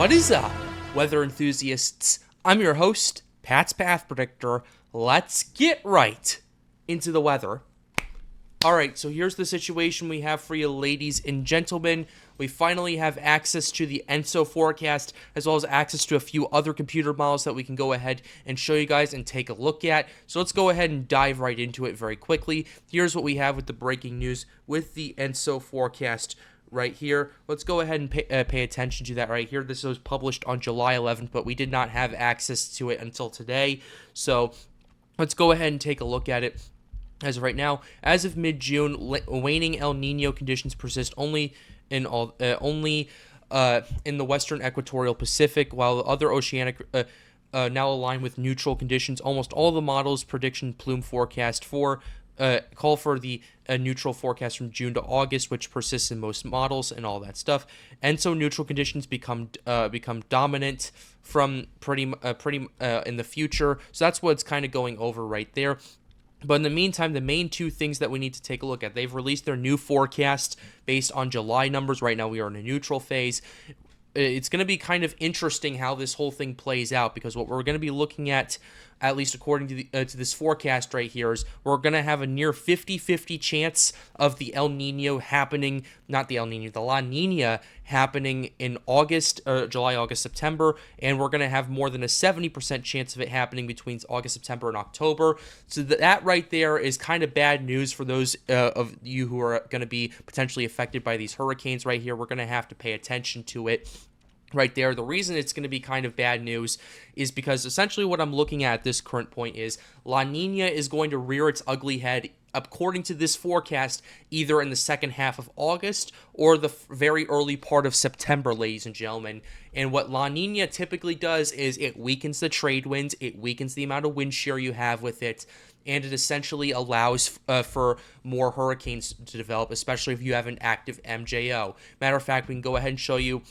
What is up, weather enthusiasts? I'm your host, Pat's Path Predictor. Let's get right into the weather. Alright, so here's the situation we have for you, ladies and gentlemen. We finally have access to the ENSO forecast, as well as access to a few other computer models that we can go ahead and show you guys and take a look at. So let's go ahead and dive right into it very quickly. Here's what we have with the breaking news with the ENSO forecast right here. Let's go ahead and pay attention to that right here. This was published on July 11th, but we did not have access to it until today. So let's go ahead and take a look at it. As of right now, as of mid-June, waning El Nino conditions persist only in the western equatorial Pacific, while the other oceanic now align with neutral conditions. Almost all the models' prediction plume forecast call for the neutral forecast from June to August, which persists in most models and all that stuff. And so neutral conditions become dominant from pretty in the future. So that's what's kind of going over right there. But in the meantime, the main two things that we need to take a look at, they've released their new forecast based on July numbers. Right now we are in a neutral phase. It's going to be kind of interesting how this whole thing plays out, because what we're going to be looking at least according to this forecast right here, is we're going to have a near 50-50 chance of the El Nino happening, not the El Nino, the La Nina happening in August, July, August, September, and we're going to have more than a 70% chance of it happening between August, September, and October. So that right there is kind of bad news for those of you who are going to be potentially affected by these hurricanes right here. We're going to have to pay attention to it right there. The reason it's going to be kind of bad news is because essentially what I'm looking at this current point is La Nina is going to rear its ugly head, according to this forecast, either in the second half of August or the very early part of September, ladies and gentlemen. And what La Nina typically does is it weakens the trade winds, it weakens the amount of wind shear you have with it, and it essentially allows for more hurricanes to develop, especially if you have an active MJO. Matter of fact, we can go ahead and show you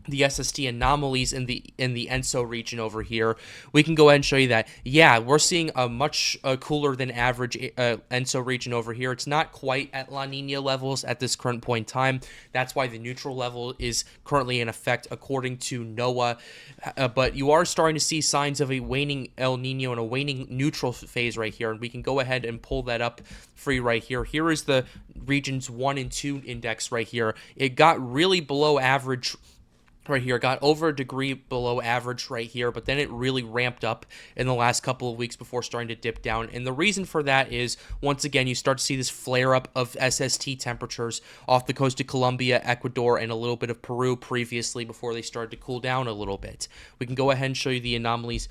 the SST anomalies in the ENSO region over here. We can go ahead and show you that. Yeah, we're seeing a much cooler than average ENSO region over here. It's not quite at La Nina levels at this current point in time. That's why the neutral level is currently in effect according to NOAA. But you are starting to see signs of a waning El Nino and a waning neutral phase right here. And we can go ahead and pull that up for you right here. Here is the regions 1 and 2 index right here. It got really below average right here, got over a degree below average right here, but then it really ramped up in the last couple of weeks before starting to dip down. And the reason for that is, once again, you start to see this flare up of SST temperatures off the coast of Colombia, Ecuador, and a little bit of Peru previously before they started to cool down a little bit. We can go ahead and show you the anomalies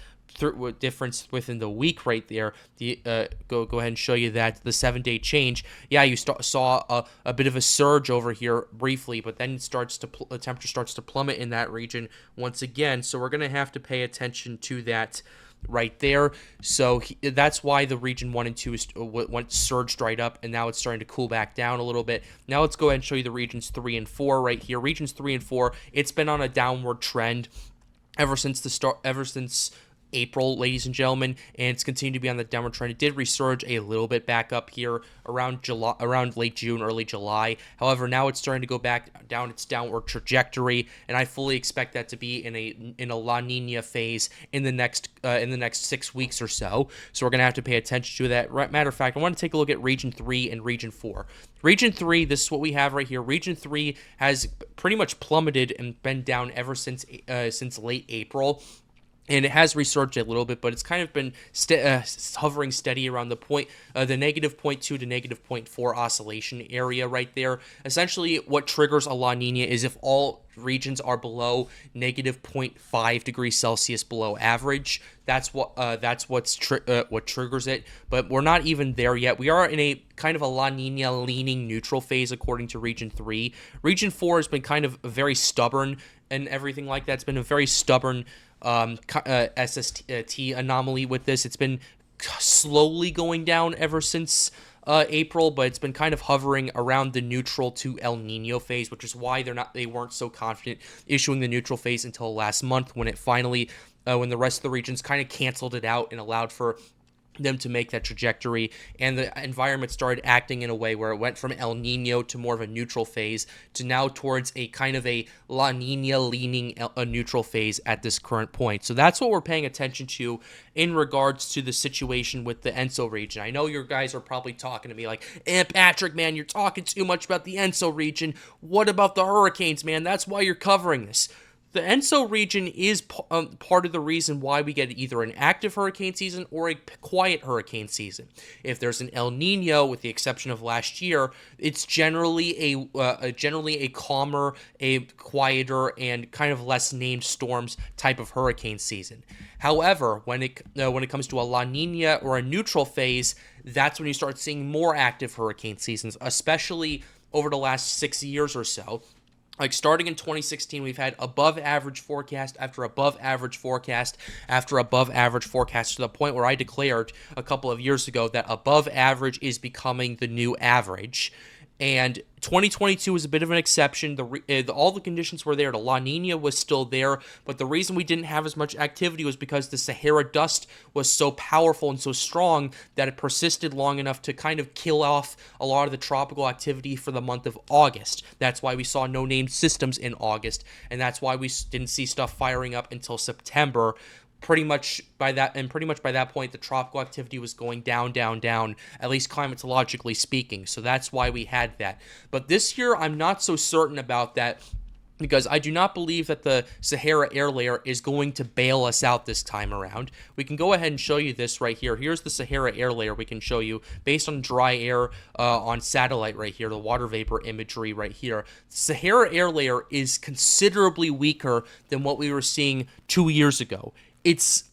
difference within the week right there. Go ahead and show you that the 7-day change. Yeah, you saw a bit of a surge over here briefly, but then the temperature starts to plummet in that region once again. So we're going to have to pay attention to that right there. So that's why the region 1 and 2 went surged right up, and now it's starting to cool back down a little bit. Now let's go ahead and show you the regions 3 and 4 right here. Regions 3 and 4, it's been on a downward trend ever since April, ladies and gentlemen, and it's continued to be on the downward trend. It did resurge a little bit back up here around late June, early July. However, now it's starting to go back down its downward trajectory, and I fully expect that to be in a La Nina phase in the next 6 weeks or so. So we're gonna have to pay attention to that. Matter of fact, I want to take a look at Region 3 and Region 4. Region 3, this is what we have right here. Region 3 has pretty much plummeted and been down ever since late April. And it has resurged a little bit, but it's kind of been hovering steady around the negative 0.2 to negative 0.4 oscillation area right there. Essentially, what triggers a La Nina is if all regions are below negative 0.5 degrees Celsius below average. That's what triggers it. But we're not even there yet. We are in a kind of a La Nina leaning neutral phase according to Region 3. Region 4 has been kind of very stubborn and everything like that. It's been a very stubborn SST anomaly with this. It's been slowly going down ever since April, but it's been kind of hovering around the neutral to El Nino phase, which is why they weren't so confident issuing the neutral phase until last month, when it finally when the rest of the regions kind of canceled it out and allowed for them to make that trajectory, and the environment started acting in a way where it went from El Nino to more of a neutral phase to now towards a kind of a La Nina leaning a neutral phase at this current point. So that's what we're paying attention to in regards to the situation with the ENSO region. I know you guys are probably talking to me like, Patrick, man, you're talking too much about the ENSO region. What about the hurricanes, man? That's why you're covering this. The ENSO region is part of the reason why we get either an active hurricane season or a quiet hurricane season. If there's an El Nino, with the exception of last year, it's generally a calmer, a quieter, and kind of less named storms type of hurricane season. However, when it comes to a La Nina or a neutral phase, that's when you start seeing more active hurricane seasons, especially over the last 6 years or so. Like starting in 2016, we've had above average forecast after above average forecast after above average forecast, to the point where I declared a couple of years ago that above average is becoming the new average. And 2022 was a bit of an exception. All the conditions were there. The La Nina was still there, but the reason we didn't have as much activity was because the Sahara dust was so powerful and so strong that it persisted long enough to kind of kill off a lot of the tropical activity for the month of August. That's why we saw no named systems in August, and that's why we didn't see stuff firing up until September. Pretty much by that point, the tropical activity was going down, at least climatologically speaking. So that's why we had that. But this year, I'm not so certain about that, because I do not believe that the Sahara air layer is going to bail us out this time around. We can go ahead and show you this right here. Here's the Sahara air layer we can show you based on dry air on satellite right here, the water vapor imagery right here. The Sahara air layer is considerably weaker than what we were seeing 2 years ago. It's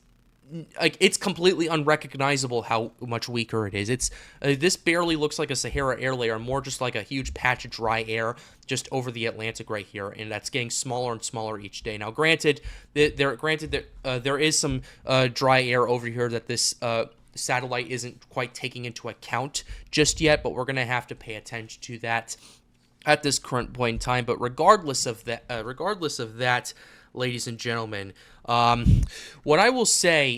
completely unrecognizable how much weaker it is. This barely looks like a Sahara air layer, more just like a huge patch of dry air just over the Atlantic right here, and that's getting smaller and smaller each day. Now, granted that there is some dry air over here that this satellite isn't quite taking into account just yet, but we're gonna have to pay attention to that at this current point in time. But regardless of that, ladies and gentlemen, what I will say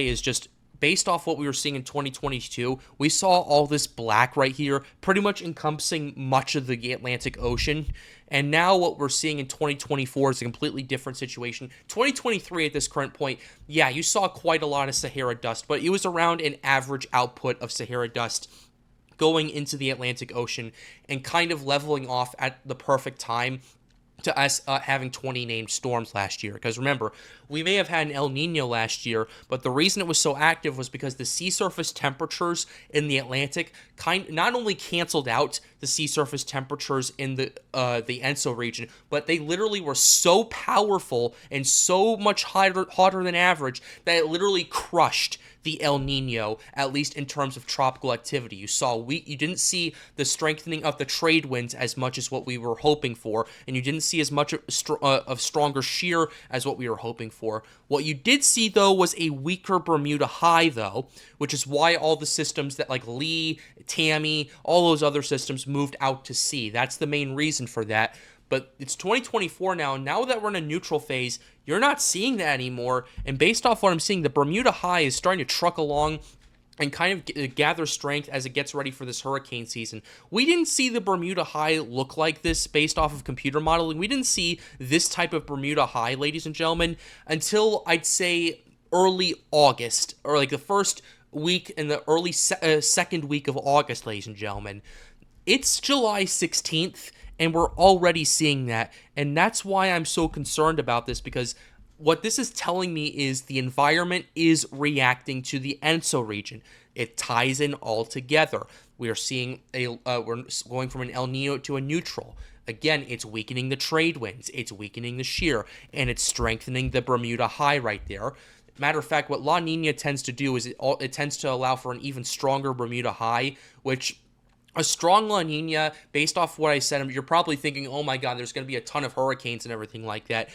is just based off what we were seeing in 2022, we saw all this black right here, pretty much encompassing much of the Atlantic Ocean. And now what we're seeing in 2024 is a completely different situation. 2023 at this current point, yeah, you saw quite a lot of Sahara dust, but it was around an average output of Sahara dust going into the Atlantic Ocean and kind of leveling off at the perfect time to us having 20 named storms last year. Because remember, we may have had an El Nino last year, but the reason it was so active was because the sea surface temperatures in the Atlantic not only canceled out the sea surface temperatures in the ENSO region, but they literally were so powerful and so much hotter than average that it literally crushed the El Nino, at least in terms of tropical activity. You didn't see the strengthening of the trade winds as much as what we were hoping for, and you didn't see as much of stronger shear as what we were hoping for. What you did see, though, was a weaker Bermuda high, though, which is why all the systems that like Lee, Tammy, all those other systems moved out to sea. That's the main reason for that. But it's 2024 now, and now that we're in a neutral phase, you're not seeing that anymore. And based off what I'm seeing, the Bermuda high is starting to truck along and kind of gather strength as it gets ready for this hurricane season. We didn't see the Bermuda high look like this based off of computer modeling. We didn't see this type of Bermuda high, ladies and gentlemen, until I'd say early August, or like the first week in the early second week of August, ladies and gentlemen. It's July 16th. And we're already seeing that. And that's why I'm so concerned about this, because what this is telling me is the environment is reacting to the ENSO region. It ties in all together. We are seeing we're going from an El Nino to a neutral. Again, it's weakening the trade winds, it's weakening the shear, and it's strengthening the Bermuda high right there. Matter of fact, what La Nina tends to do is it tends to allow for an even stronger Bermuda high, which a strong La Nina, based off what I said, you're probably thinking, oh my God, there's going to be a ton of hurricanes and everything like that.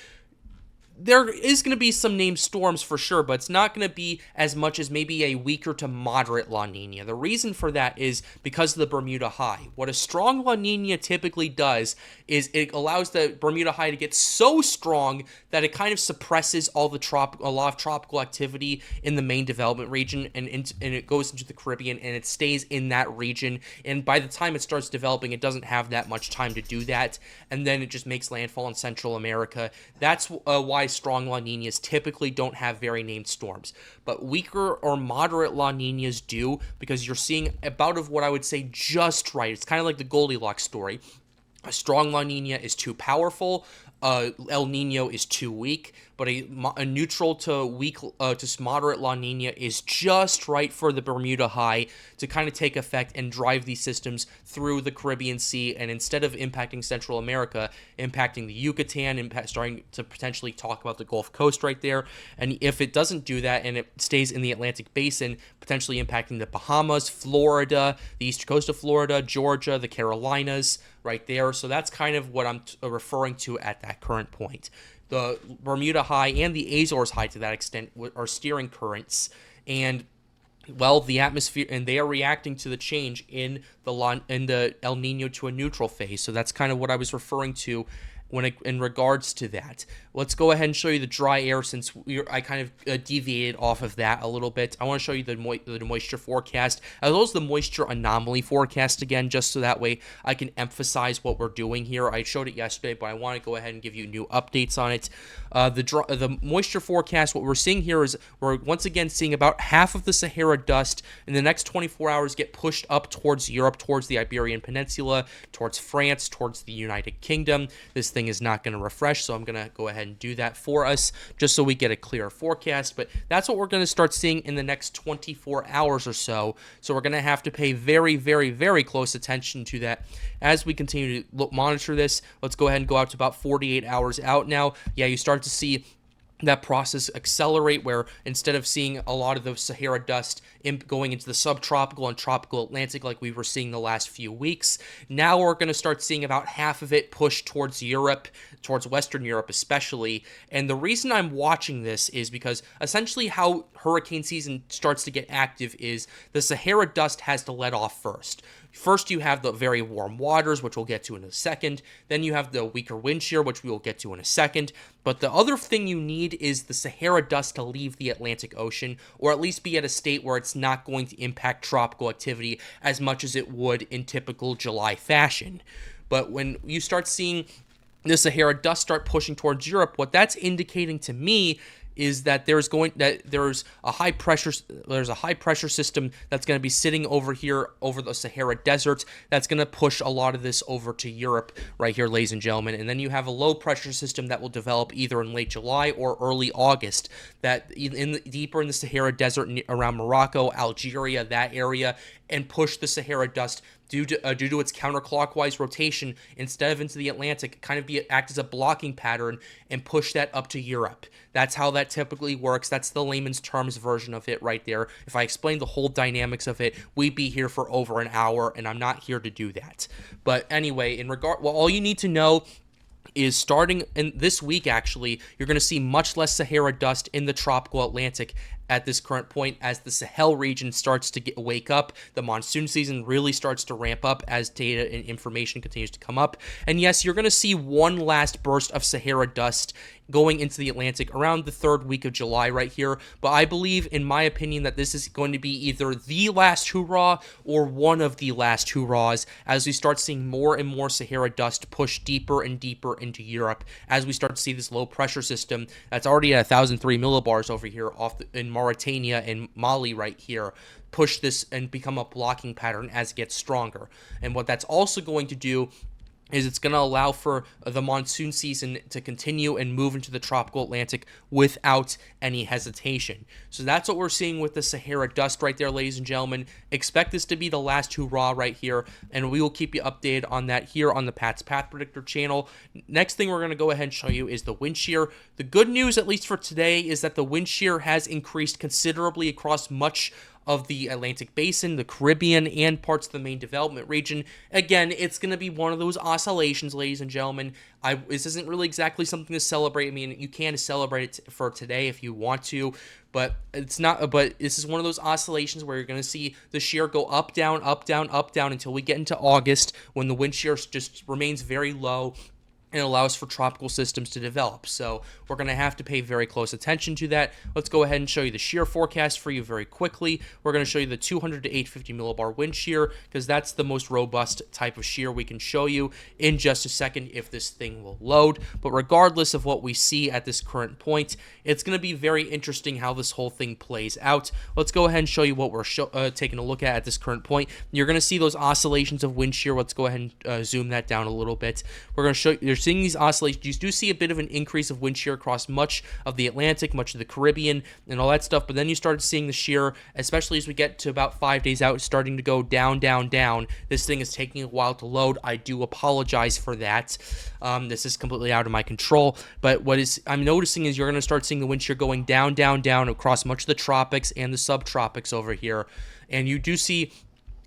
there is going to be some named storms for sure, but it's not going to be as much as maybe a weaker to moderate La Nina. The reason for that is because of the Bermuda High. What a strong La Nina typically does is it allows the Bermuda High to get so strong that it kind of suppresses all the a lot of tropical activity in the main development region, and it goes into the Caribbean, and it stays in that region. And by the time it starts developing, it doesn't have that much time to do that, and then it just makes landfall in Central America. That's why strong La Ninas typically don't have very named storms, but weaker or moderate La Ninas do, because you're seeing about of what I would say just right. It's kind of like the Goldilocks story. A strong La Nina is too powerful. El Nino is too weak, but a neutral to weak to moderate La Nina is just right for the Bermuda High to kind of take effect and drive these systems through the Caribbean Sea, and instead of impacting Central America, impacting the Yucatan, starting to potentially talk about the Gulf Coast right there. And if it doesn't do that and it stays in the Atlantic Basin, potentially impacting the Bahamas, Florida, the east coast of Florida, Georgia, the Carolinas, right there. So that's kind of what I'm referring to at that current point. The Bermuda High and the Azores High, to that extent, are steering currents, and well, the atmosphere, and they are reacting to the change in the El Nino to a neutral phase. So that's kind of what I was referring to in regards to that. Let's go ahead and show you the dry air, since I kind of deviated off of that a little bit. I want to show you the moisture forecast, as well as the moisture anomaly forecast again, just so that way I can emphasize what we're doing here. I showed it yesterday, but I want to go ahead and give you new updates on it. The moisture forecast, what we're seeing here is we're once again seeing about half of the Sahara dust in the next 24 hours get pushed up towards Europe, towards the Iberian Peninsula, towards France, towards the United Kingdom. This thing is not going to refresh, so I'm going to go ahead and do that for us just so we get a clear forecast. But that's what we're going to start seeing in the next 24 hours or so. So we're going to have to pay very, very, very close attention to that as we continue to monitor this. Let's go ahead and go out to about 48 hours out now. Yeah, you start to see that process accelerate, where instead of seeing a lot of the Sahara dust going into the subtropical and tropical Atlantic like we were seeing the last few weeks, now we're going to start seeing about half of it push towards Europe, towards Western Europe especially. And the reason I'm watching this is because essentially how hurricane season starts to get active is the Sahara dust has to let off first. First, you have the very warm waters, which we'll get to in a second. Then you have the weaker wind shear, which we will get to in a second. But the other thing you need is the Sahara dust to leave the Atlantic Ocean, or at least be at a state where it's not going to impact tropical activity as much as it would in typical July fashion. But when you start seeing the Sahara dust start pushing towards Europe, what that's indicating to me is that there's a high pressure system that's going to be sitting over here over the Sahara Desert that's going to push a lot of this over to Europe right here, ladies and gentlemen. And then you have a low pressure system that will develop either in late July or early August, that deeper in the Sahara Desert around Morocco, Algeria, that area, and push the Sahara dust due to its counterclockwise rotation instead of into the Atlantic, kind of act as a blocking pattern and push that up to Europe. That's how that typically works. That's the layman's terms version of it right there. If I explained the whole dynamics of it, we'd be here for over an hour, and I'm not here to do that. But anyway, all you need to know is starting in this week, actually, you're going to see much less Sahara dust in the tropical Atlantic at this current point as the Sahel region starts to wake up. The monsoon season really starts to ramp up as data and information continues to come up. And yes, you're going to see one last burst of Sahara dust going into the Atlantic around the third week of July right here. But I believe, in my opinion, that this is going to be either the last hurrah or one of the last hurrahs as we start seeing more and more Sahara dust push deeper and deeper into Europe, as we start to see this low pressure system that's already at 1,003 millibars over here in Mauritania and Mali right here push this and become a blocking pattern as it gets stronger. And what that's also going to do is it's going to allow for the monsoon season to continue and move into the tropical Atlantic without any hesitation. So that's what we're seeing with the Sahara dust right there, ladies and gentlemen. Expect this to be the last hurrah right here, and we will keep you updated on that here on the Pat's Path Predictor channel. Next thing we're going to go ahead and show you is the wind shear. The good news, at least for today, is that the wind shear has increased considerably across much of the Atlantic Basin, the Caribbean, and parts of the main development region. Again, it's going to be one of those oscillations, ladies and gentlemen. This isn't really exactly something to celebrate. I mean, you can celebrate it for today if you want to, but it's not. But this is one of those oscillations where you're going to see the shear go up, down, up, down, up, down until we get into August, when the wind shear just remains very low and allows for tropical systems to develop. So we're going to have to pay very close attention to that. Let's go ahead and show you the shear forecast for you very quickly. We're going to show you the 200 to 850 millibar wind shear, because that's the most robust type of shear we can show you in just a second if this thing will load. But regardless of what we see at this current point, it's going to be very interesting how this whole thing plays out. Let's go ahead and show you what we're taking a look at this current point. You're going to see those oscillations of wind shear. Let's go ahead and zoom that down a little bit. We're going to show you, seeing these oscillations, you do see a bit of an increase of wind shear across much of the Atlantic, much of the Caribbean, and all that stuff, but then you start seeing the shear, especially as we get to about 5 days out, starting to go down, down, down. This thing is taking a while to load. I do apologize for that. This is completely out of my control, but I'm noticing is you're going to start seeing the wind shear going down, down, down across much of the tropics and the subtropics over here, and you do see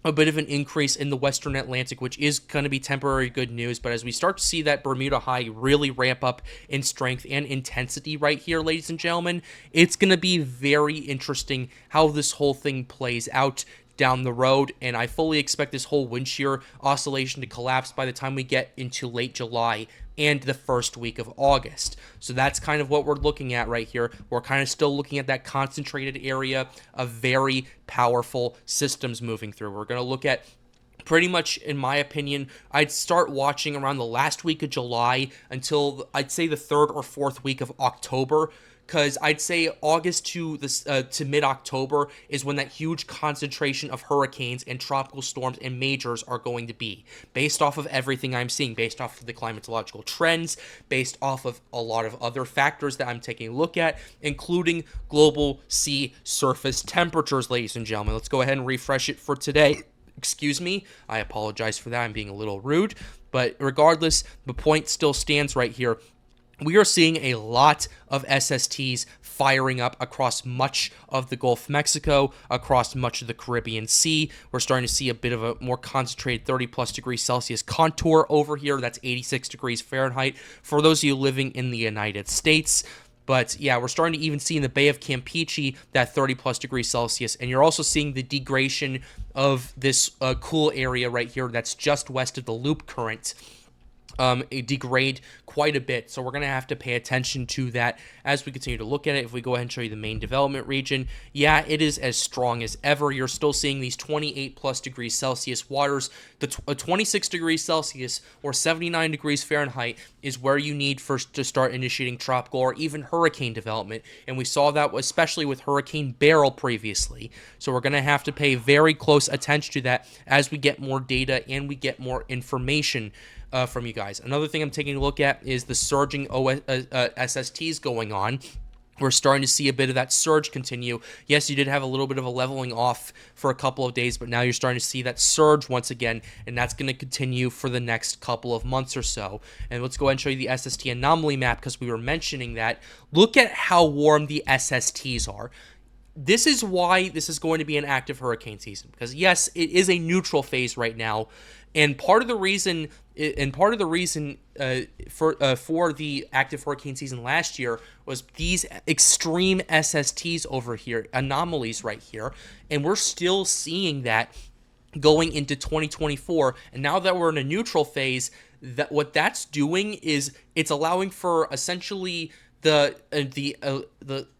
a bit of an increase in the Western Atlantic, which is going to be temporary good news. But as we start to see that Bermuda high really ramp up in strength and intensity right here, ladies and gentlemen, it's going to be very interesting how this whole thing plays out down the road, and I fully expect this whole wind shear oscillation to collapse by the time we get into late July and the first week of August. So that's kind of what we're looking at right here. We're kind of still looking at that concentrated area of very powerful systems moving through. We're going to look at pretty much, in my opinion, I'd start watching around the last week of July until I'd say the 3rd or 4th week of October, because I'd say August to mid-October is when that huge concentration of hurricanes and tropical storms and majors are going to be, based off of everything I'm seeing, based off of the climatological trends, based off of a lot of other factors that I'm taking a look at, including global sea surface temperatures, ladies and gentlemen. Let's go ahead and refresh it for today. Excuse me, I apologize for that. I'm being a little rude, but regardless, the point still stands right here. We are seeing a lot of SSTs firing up across much of the Gulf of Mexico, across much of the Caribbean Sea. We're starting to see a bit of a more concentrated 30+ degrees Celsius contour over here. That's 86 degrees Fahrenheit for those of you living in the United States. But yeah, we're starting to even see in the Bay of Campeche that 30+ degrees Celsius. And you're also seeing the degradation of this cool area right here that's just west of the loop current. Degrade quite a bit, so we're going to have to pay attention to that as we continue to look at it. If we go ahead and show you the main development region, yeah, it is as strong as ever. You're still seeing these 28+ degrees Celsius waters. The 26 degrees Celsius or 79 degrees Fahrenheit is where you need first to start initiating tropical or even hurricane development, and we saw that especially with Hurricane Beryl previously. So we're going to have to pay very close attention to that as we get more data and we get more information from you guys. Another thing I'm taking a look at is the surging SSTs going on. We're starting to see a bit of that surge continue. Yes, you did have a little bit of a leveling off for a couple of days, but now you're starting to see that surge once again, and that's going to continue for the next couple of months or so. And let's go ahead and show you the SST anomaly map, because we were mentioning that. Look at how warm the SSTs are. This is why this is going to be an active hurricane season, because yes, it is a neutral phase right now, and part of the reason for the active hurricane season last year was these extreme SSTs over here, anomalies right here, and we're still seeing that going into 2024. And now that we're in a neutral phase, that what that's doing is it's allowing for essentially the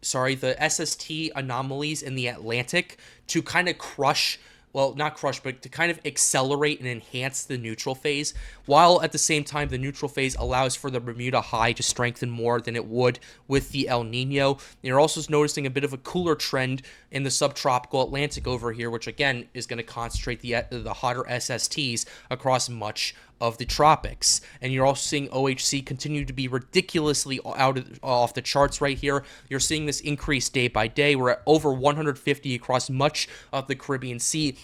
SST anomalies in the Atlantic to kind of crush, well, not crush, but to kind of accelerate and enhance the neutral phase, while at the same time the neutral phase allows for the Bermuda high to strengthen more than it would with the El Nino. You're also noticing a bit of a cooler trend in the subtropical Atlantic over here, which again is going to concentrate the hotter SSTs across much of the tropics. And you're also seeing OHC continue to be ridiculously off the charts right here. You're seeing this increase day by day. We're at over 150 across much of the Caribbean Sea.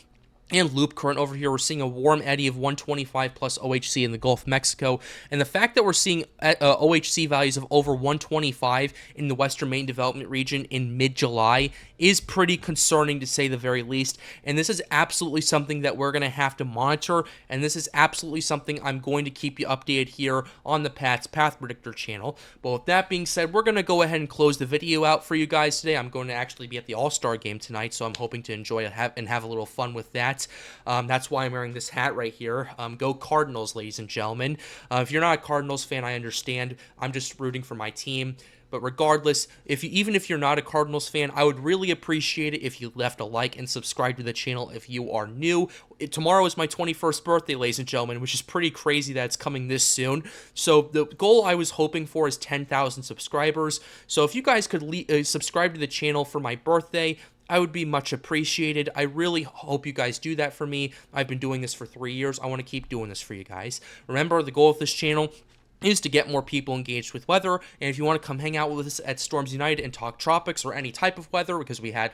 and loop current over here. We're seeing a warm eddy of 125 plus OHC in the Gulf of Mexico, and the fact that we're seeing OHC values of over 125 in the Western Main Development Region in mid-July is pretty concerning, to say the very least, and this is absolutely something that we're going to have to monitor, and this is absolutely something I'm going to keep you updated here on the Pat's Path Predictor channel. But with that being said, we're going to go ahead and close the video out for you guys today. I'm going to actually be at the All-Star game tonight, so I'm hoping to enjoy it and have a little fun with that. That's why I'm wearing this hat right here. Go Cardinals, ladies and gentlemen. If you're not a Cardinals fan, I understand. I'm just rooting for my team. But regardless, even if you're not a Cardinals fan, I would really appreciate it if you left a like and subscribe to the channel if you are new. Tomorrow is my 21st birthday, ladies and gentlemen, which is pretty crazy that it's coming this soon. So the goal I was hoping for is 10,000 subscribers. So if you guys could subscribe to the channel for my birthday, I would be much appreciated. I really hope you guys do that for me. I've been doing this for 3 years. I want to keep doing this for you guys. Remember, the goal of this channel is to get more people engaged with weather, and if you want to come hang out with us at Storms United and talk tropics or any type of weather, because we had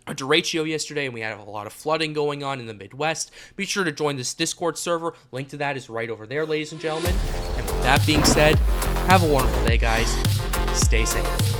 a derecho yesterday and we had a lot of flooding going on in the Midwest, be sure to join this Discord server. Link to that is right over there, ladies and gentlemen. And with that being said, have a wonderful day, guys. Stay safe.